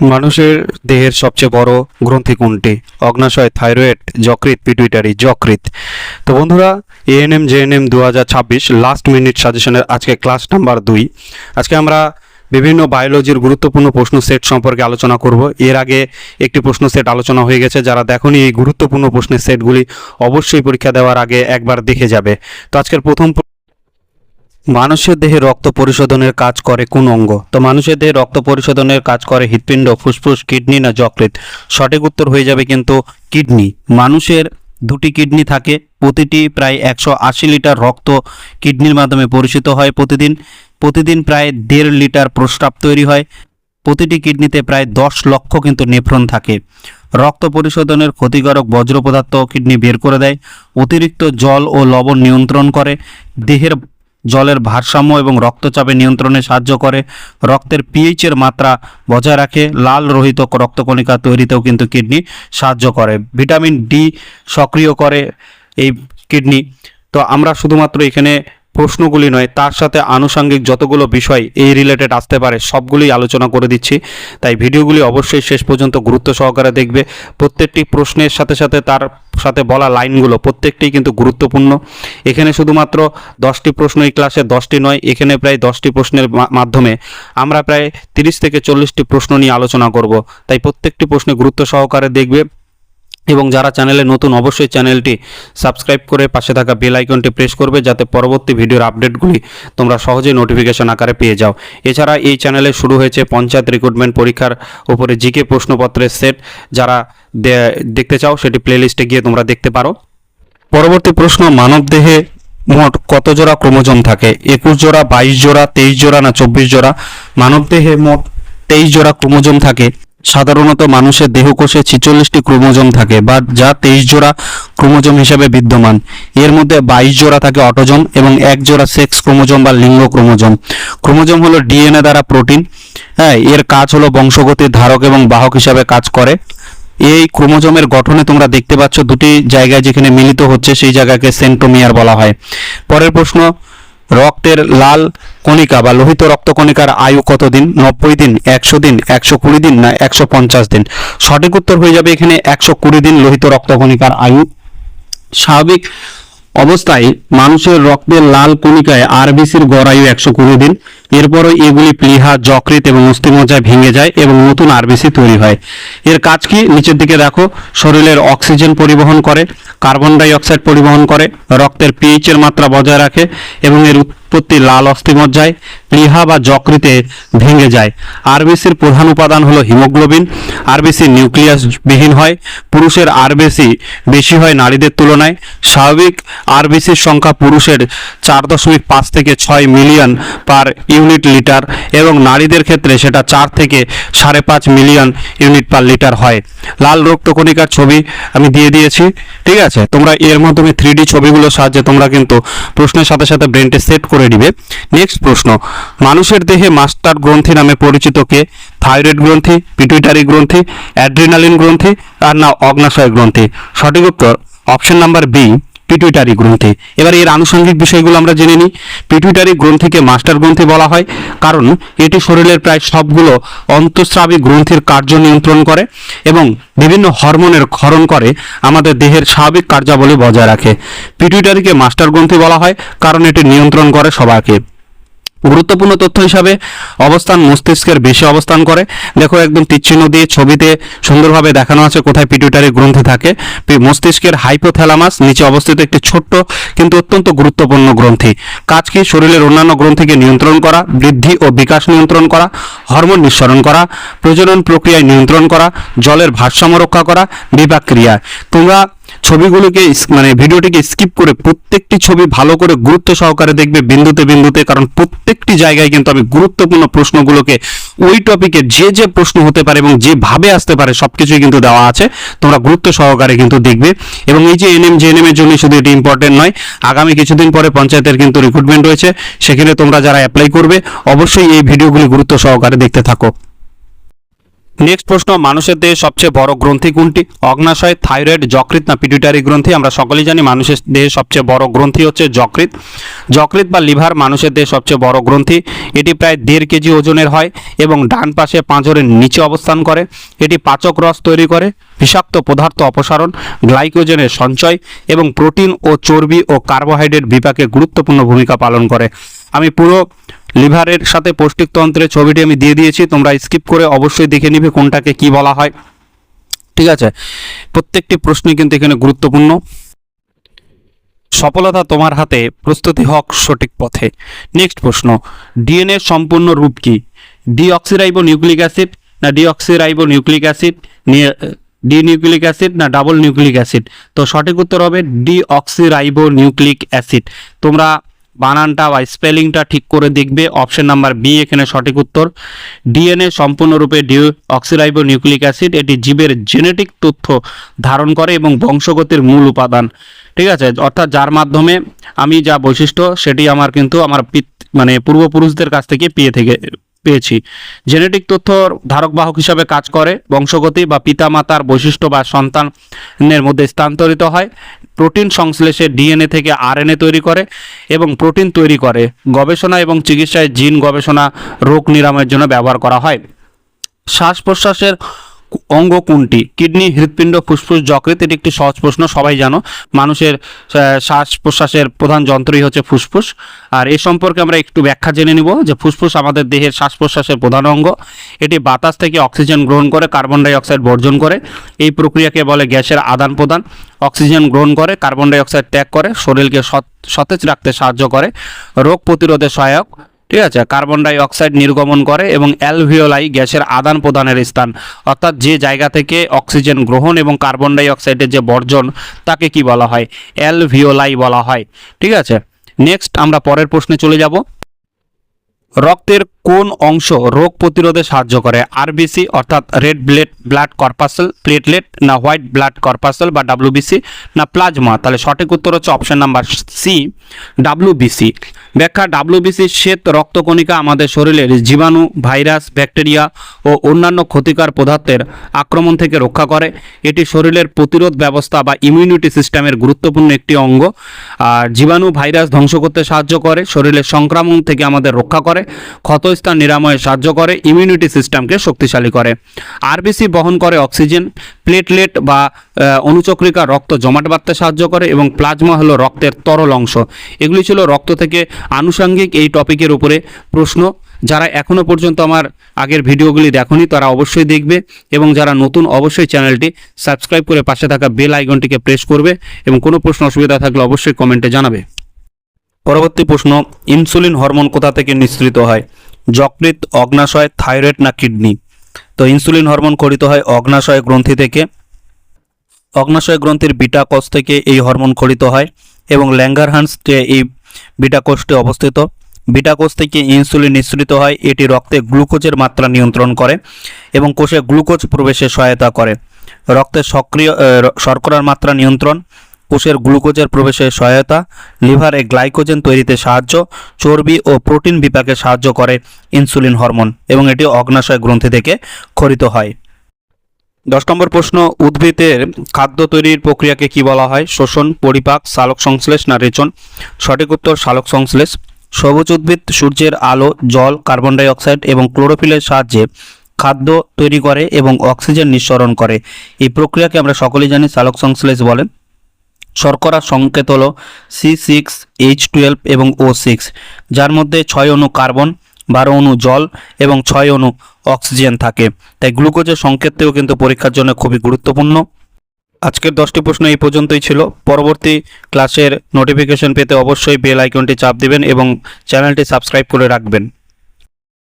মানুষের দেহের সবচেয়ে বড় গ্রন্থি কোনটি? অগ্নাশয়, থাইরয়েড, যকৃৎ, পিটুইটারি? যকৃৎ। তো বন্ধুরা, এএনএম জেএনএম 2026 লাস্ট মিনিট সাজেশনের আজকে ক্লাস নাম্বার 2। আজকে আমরা বিভিন্ন বায়োলজির গুরুত্বপূর্ণ প্রশ্ন সেট সম্পর্কে আলোচনা করব। এর আগে একটি প্রশ্ন সেট আলোচনা হয়ে গেছে, যারা দেখোনি এই গুরুত্বপূর্ণ প্রশ্নের সেটগুলি অবশ্যই পরীক্ষা দেওয়ার আগে একবার দেখে যাবে। তো আজকের প্রথম, মানুষের দেহে রক্ত পরিশোধনের কাজ করে কোন অঙ্গ? তো মানুষের দেহে রক্ত পরিশোধনের কাজ করে হৃৎপিণ্ড, ফুসফুস, কিডনি না যকৃৎ? সঠিক উত্তর হয়ে যাবে কিন্তু কিডনি। মানুষের দুটি কিডনি থাকে, প্রতিটি প্রায় 180 লিটার রক্ত কিডনির মাধ্যমে পরিশোধিত হয় প্রতিদিন প্রায় 1.5 লিটার প্রস্রাব তৈরি হয়। প্রতিটি কিডনিতে প্রায় 10 লক্ষ কিন্তু নেফ্রন থাকে। রক্ত পরিশোধনের ক্ষতিকারক বজ্র পদার্থ কিডনি বের করে দেয়। অতিরিক্ত জল ও লবণ নিয়ন্ত্রণ করে। দেহের জলের ভারসাম্য এবং রক্তচাপে নিয়ন্ত্রণে সাহায্য করে। রক্তের পিএইচের মাত্রা বজায় রাখে। লাল রহিত রক্তকণিকা তৈরিতেও কিন্তু কিডনি সাহায্য করে। ভিটামিন ডি সক্রিয় করে এই কিডনি। তো আমরা শুধুমাত্র এখানে প্রশ্নগুলি নয়, তার সাথে আনুষঙ্গিক যতগুলো বিষয় এই রিলেটেড আসতে পারে সবগুলি আলোচনা করে দিচ্ছি। তাই ভিডিওগুলি অবশ্যই শেষ পর্যন্ত গুরুত্ব সহকারে দেখবে। প্রত্যেকটি প্রশ্নের সাথে সাথে তার সাথে বলা লাইনগুলো প্রত্যেকটিই কিন্তু গুরুত্বপূর্ণ। এখানে শুধুমাত্র 10টি প্রশ্ন এই ক্লাসে 10টি নয়, এখানে প্রায় 10টি প্রশ্নের মাধ্যমে আমরা প্রায় 30 থেকে 40টি প্রশ্ন নিয়ে আলোচনা করব। তাই প্রত্যেকটি প্রশ্নে গুরুত্ব সহকারে দেখবে। এবং যারা চ্যানেলে নতুন, অবশ্যই চ্যানেলটি সাবস্ক্রাইব করে পাশে থাকা বেল আইকনটি প্রেস করবে, যাতে পরবর্তী ভিডিওর আপডেটগুলি তোমরা সহজেই নোটিফিকেশন আকারে পেয়ে যাও। এছাড়া এই চ্যানেলে শুরু হয়েছে পঞ্চায়েত রিক্রুটমেন্ট পরীক্ষার উপরে জিকে প্রশ্নপত্রের সেট। যারা দেখতে চাও সেটি প্লেলিস্টে গিয়ে তোমরা দেখতে পারো। পরবর্তী প্রশ্ন, মানবদেহে মোট কত জোড়া ক্রোমোজোম থাকে? 21 জোড়া, 22 জোড়া, 23 জোড়া না 24 জোড়া? মানবদেহে মোট 23 জোড়া ক্রোমোজোম থাকে। সাধারণত মানুষের দেহকোষে 46টি ক্রোমোজোম থাকে, বা যা 23 জোড়া ক্রোমোজোম হিসেবে বিদ্যমান। এর মধ্যে 22 জোড়া থাকে অটোজোম এবং 1 জোড়া সেক্স ক্রোমোজোম বা লিঙ্গ ক্রোমোজোম। ক্রোমোজোম হলো ডিএনএ দ্বারা প্রোটিন। এর কাজ হলো বংশগতির ধারক এবং বাহক হিসাবে কাজ করে। এই ক্রোমোজোমের গঠনে তোমরা দেখতে পাচ্ছ দুটি জায়গায় যেখানে মিলিত হচ্ছে সেই জায়গাকে সেন্ট্রোমিয়ার বলা হয়। পরের প্রশ্ন, রক্তের লাল কণিকা বা লোহিত রক্তকণিকার আয়ু কত দিন? 90 দিন, 100 দিন, 120 দিন না 150 দিন? সঠিক উত্তর হয়ে যাবে এখানে 120 দিন লোহিত রক্তকণিকার আয়ু। স্বাভাবিক অবস্থায় মানুষের রক্তের লাল কণিকায় আরবিসির গড় আয়ু 120 দিন। এরপরও এগুলি প্লীহা, যকৃৎ এবং অস্থিমজ্জায় ভেঙে যায় এবং নতুন আরবিসি তৈরি হয়। এর কাজ কি? নিচের দিকে দেখো। শরীরের অক্সিজেন পরিবহন করে, কার্বন ডাই অক্সাইড পরিবহন করে, রক্তের পিএইচের মাত্রা বজায় রাখে এবং এর উৎপত্তি লাল অস্থিমজ্জায়, প্লীহা বা যকৃতে ভেঙে যায়। আরবিসির প্রধান উপাদান হলো হিমোগ্লোবিন। আরবিসি নিউক্লিয়াস বিহীন হয়। পুরুষের আরবিসি বেশি হয় নারীদের তুলনায়। স্বাভাবিক আরবিসির সংখ্যা পুরুষের 4.5 থেকে 6 মিলিয়ন পার ইউনিট লিটার এবং নারীদের ক্ষেত্রে সেটা 4 থেকে 5.5 মিলিয়ন ইউনিট পার লিটার হয়। লাল রক্তকণিকার ছবি আমি দিয়ে দিয়েছি, ঠিক আছে? তোমরা এর মাধ্যমে 3D ছবিগুলোর সাহায্যে তোমরা কিন্তু প্রশ্নের সাথে সাথে ব্রেনটি সেট করে দিবে। নেক্সট প্রশ্ন, মানুষের দেহে মাস্টার গ্রন্থি নামে পরিচিত কে? থাইরয়েড গ্রন্থি, পিটুইটারি গ্রন্থি, অ্যাড্রিনালিন গ্রন্থি আর না অগ্নাশয় গ্রন্থি? সঠিক উত্তর অপশন নাম্বার বি, পিটুইটারি গ্রন্থি। এবার এর আনুষঙ্গিক বিষয়গুলো আমরা জেনে নিই। পিটুইটারি গ্রন্থিকে মাস্টার গ্রন্থি বলা হয় কারণ এটি শরীরের প্রায় সবগুলো অন্তঃস্রাবী গ্রন্থির কার্য নিয়ন্ত্রণ করে এবং বিভিন্ন হরমোনের ক্ষরণ করে আমাদের দেহের স্বাভাবিক কার্যাবলী বজায় রাখে। পিটুইটারিকে মাস্টার গ্রন্থি বলা হয় কারণ এটি নিয়ন্ত্রণ করে সবাইকে। গুরুত্বপূর্ণ তথ্য হিসাবে অবস্থান মস্তিষ্কের বেশি অবস্থান করে। দেখো একদম তীরচিহ্ন দিয়ে ছবিতে সুন্দরভাবে দেখানো আছে কোথায় পিটুইটারি গ্রন্থি থাকে। মস্তিষ্কের হাইপোথ্যালামাস নিচে অবস্থিত একটি ছোট্ট কিন্তু অত্যন্ত গুরুত্বপূর্ণ গ্রন্থি। কাজ কি? শরীরের অন্যান্য গ্রন্থিকে নিয়ন্ত্রণ করা, বৃদ্ধি ও বিকাশ নিয়ন্ত্রণ করা, হরমোন নিঃসরণ করা, প্রজনন প্রক্রিয়ায় নিয়ন্ত্রণ করা, জলের ভারসাম্য রক্ষা করা, বিপাক ক্রিয়া। তোমরা ছবিগুলোকে ভিডিওটিকে স্কিপ করে প্রত্যেকটি ছবি ভালো করে গুরুত্ব সহকারে দেখবে বিন্দুতে বিন্দুতে, কারণ প্রত্যেকটি জায়গায় কিন্তু আমি গুরুত্বপূর্ণ প্রশ্নগুলোকে ওই টপিকে যে প্রশ্ন হতে পারে এবং যেভাবে আসতে পারে সবকিছুই কিন্তু দেওয়া আছে। তোমরা গুরুত্ব সহকারে কিন্তু দেখবে। এবং এই যে এনএম জেএনএম এর জন্য শুধু এটি ইম্পর্টেন্ট নয়, আগামী কিছুদিন পরে পঞ্চায়েতের কিন্তু রিক্রুটমেন্ট রয়েছে, সেখানে তোমরা যারা অ্যাপ্লাই করবে অবশ্যই এই ভিডিওগুলি গুরুত্ব সহকারে দেখতে থাকো। নেক্সট প্রশ্ন, মানুষের দেহে সবচেয়ে বড় গ্রন্থি কোনটি? অগ্নাশয়, থাইরয়েড, যকৃৎ না পিটুইটারি গ্রন্থি? আমরা সকলেই জানি মানুষের দেহে সবচেয়ে বড় গ্রন্থি হচ্ছে যকৃৎ। যকৃৎ বা লিভার মানুষের দেহে সবচেয়ে বড় গ্রন্থি। এটি প্রায় 1.5 কেজি ওজনের হয় এবং ডান পাশে পাঁজরের নিচে অবস্থান করে। এটি পাচক রস তৈরি করে, বিষাক্ত পদার্থ অপসারণ, গ্লাইকোজেনের সঞ্চয় এবং প্রোটিন ও চর্বি ও কার্বোহাইড্রেট বিপাকে গুরুত্বপূর্ণ ভূমিকা পালন করে। আমি পুরো লিভারের সাথে পৌষ্টিকতন্ত্রের ছবিটি আমি দিয়ে দিয়েছি, তোমরা স্কিপ করে অবশ্যই দেখে নিবে কোনটাকে কি বলা হয়। ঠিক আছে, প্রত্যেকটি প্রশ্নই কিন্তু এখানে গুরুত্বপূর্ণ। সফলতা তোমার হাতে, প্রস্তুতি হক সঠিক পথে। নেক্সট প্রশ্ন, ডিএনএ সম্পূর্ণ রূপ কি? ডিঅক্সিরাইবো নিউক্লিক অ্যাসিড না deoxyribo nucleic acid, D nucleic acid না ডাবল নিউক্লিক অ্যাসিড? তো সঠিক উত্তর হবে ডিঅক্সিরাইবো নিউক্লিক অ্যাসিড। তোমরা বানানটা বা স্পেলিংটা ঠিক করে দেখবে, অপশন নাম্বার বি এখানে সঠিক উত্তর। ডিএনএ সম্পূর্ণরূপে ডিঅক্সিরাইবো নিউক্লিক অ্যাসিড, এটি জীবের জেনেটিক তথ্য ধারণ করে এবং বংশগতির মূল উপাদান। ঠিক আছে, অর্থাৎ যার মাধ্যমে আমি যা বৈশিষ্ট্য সেটি আমার কিন্তু আমার পূর্বপুরুষদের কাছ থেকে পেয়েছি। জেনেটিক তথ্য ধারক বাহক হিসাবে কাজ করে, বংশগতি বা পিতামাতার বৈশিষ্ট্য বা সন্তানের মধ্যে স্থানান্তরিত হয়। প্রোটিন সংশ্লেষে ডিএনএ থেকে আরএনএ তৈরি করে এবং প্রোটিন তৈরি করে। গবেষণা এবং চিকিৎসায় জিন গবেষণা, রোগ নিরাময়ের জন্য ব্যবহার করা হয়। শ্বাস প্রশ্বাসের অঙ্গ কোনটি? কিডনি, হৃৎপিণ্ড, ফুসফুস, যকৃৎ? এটি একটি সহজ প্রশ্ন, সবাই জানো। মানুষের শ্বাস প্রশ্বাসের প্রধান যন্ত্রই হচ্ছে ফুসফুস। আর এ সম্পর্কে আমরা একটু ব্যাখ্যা জেনে নিব যে ফুসফুস আমাদের দেহের শ্বাস প্রশ্বাসের প্রধান অঙ্গ। এটি বাতাস থেকে অক্সিজেন গ্রহণ করে, কার্বন ডাই অক্সাইড বর্জন করে। এই প্রক্রিয়াকে বলে গ্যাসের আদান প্রদান। অক্সিজেন গ্রহণ করে, কার্বন ডাই অক্সাইড ত্যাগ করে, শরীরকে সতেজ রাখতে সাহায্য করে, রোগ প্রতিরোধে সহায়ক। ঠিক আছে, কার্বন ডাই অক্সাইড নির্গমন করে এবং অ্যালভিওলাই গ্যাসের আদান প্রদানের স্থান, অর্থাৎ যে জায়গা থেকে অক্সিজেন গ্রহণ এবং কার্বন ডাই অক্সাইডের যে বর্জন তাকে কি বলা হয়? অ্যালভিওলাই বলা হয়। ঠিক আছে, নেক্সট আমরা পরের প্রশ্নে চলে যাব। রক্তের কোন অংশ রোগ প্রতিরোধে সাহায্য করে? আরবিসি অর্থাৎ রেড ব্লাড কর্পাসেল, প্লেটলেট না হোয়াইট ব্লাড কর্পাসেল বা ডাব্লিউবিসি না প্লাজমা? তাহলে সঠিক উত্তর হচ্ছে অপশন নাম্বার সি, ডাব্লিউবিসি। ব্যাখ্যা, ডাব্লিউবিসি শ্বেত রক্তকণিকা আমাদের শরীরের জীবাণু, ভাইরাস, ব্যাকটেরিয়া ও অন্যান্য ক্ষতিকর পদার্থের আক্রমণ থেকে রক্ষা করে। এটি শরীরের প্রতিরোধ ব্যবস্থা বা ইমিউনিটি সিস্টেমের গুরুত্বপূর্ণ একটি অঙ্গ। আর জীবাণু, ভাইরাস ধ্বংস করতে সাহায্য করে, শরীরের সংক্রমণ থেকে আমাদের রক্ষা করে, ক্ষতস্থান নিরাময়ে সাহায্য করে, ইমিউনিটি সিস্টেমকে শক্তিশালী করে। আরবিসি বহন করে অক্সিজেন, প্লেটলেট বা অনুচক্রিকা রক্ত জমাট বাঁধতে সাহায্য করে এবং প্লাজমা হলো রক্তের তরল অংশ। এগুলি ছিল রক্ত থেকে আনুষঙ্গিক এই টপিকের উপরে প্রশ্ন। যারা এখনও পর্যন্ত আমার আগের ভিডিওগুলি দেখোনি তারা অবশ্যই দেখবে এবং যারা নতুন অবশ্যই চ্যানেলটি সাবস্ক্রাইব করে পাশে থাকা বেল আইকনটিকে প্রেস করবে এবং কোনো প্রশ্ন অসুবিধা থাকলে অবশ্যই কমেন্টে জানাবে। পরবর্তী প্রশ্ন, ইনসুলিন হরমোন কোথা থেকে নিঃসৃত হয়? যকৃৎ, অগ্নাশয়, থাইরয়েড না কিডনি? তো ইনসুলিন হরমোন খরিত হয় অগ্নাশয় গ্রন্থি থেকে। অগ্নাশয় গ্রন্থির বিটা কোষ থেকে এই হরমোন খরিত হয় এবং ল্যাঙ্গারহান্স এই বিটা কোষটি অবস্থিত। বিটা কোষ থেকে ইনসুলিন নিঃসৃত হয়। এটি রক্তে গ্লুকোজের মাত্রা নিয়ন্ত্রণ করে এবং কোষে গ্লুকোজ প্রবেশে সহায়তা করে। রক্তে শর্করার মাত্রা নিয়ন্ত্রণ, কোষের গ্লুকোজের প্রবেশে সহায়তা, লিভারে গ্লাইকোজেন তৈরিতে সাহায্য, চর্বি ও প্রোটিন বিপাকে সাহায্য করে ইনসুলিন হরমোন এবং এটি অগ্নাশয় গ্রন্থি থেকে খরিত হয়। 10 নম্বর প্রশ্ন, উদ্ভিদের খাদ্য তৈরির প্রক্রিয়াকে কি বলা হয়? শোষণ, পরিপাক, সালোক সংশ্লেষ না রেচন? সঠিক উত্তর সালোক সংশ্লেষ। সবুজ উদ্ভিদ সূর্যের আলো, জল, কার্বন ডাই অক্সাইড এবং ক্লোরোফিলের সাহায্যে খাদ্য তৈরি করে এবং অক্সিজেন নিঃসরণ করে। এই প্রক্রিয়াকে আমরা সকলেই জানি সালোক সংশ্লেষ বলে। শর্করার সংকেত হলো C6H12 এবং O6, যার মধ্যে 6 অণু কার্বন, 12 অণু জল এবং 6 অণু অক্সিজেন থাকে। তাই গ্লুকোজের সংকেতটিও কিন্তু পরীক্ষার জন্য খুবই গুরুত্বপূর্ণ। আজকের 10টি প্রশ্ন এই পর্যন্তই ছিল। পরবর্তী ক্লাসের নোটিফিকেশন পেতে অবশ্যই বেল আইকনটি চাপ দিবেন এবং চ্যানেলটি সাবস্ক্রাইব করে রাখবেন।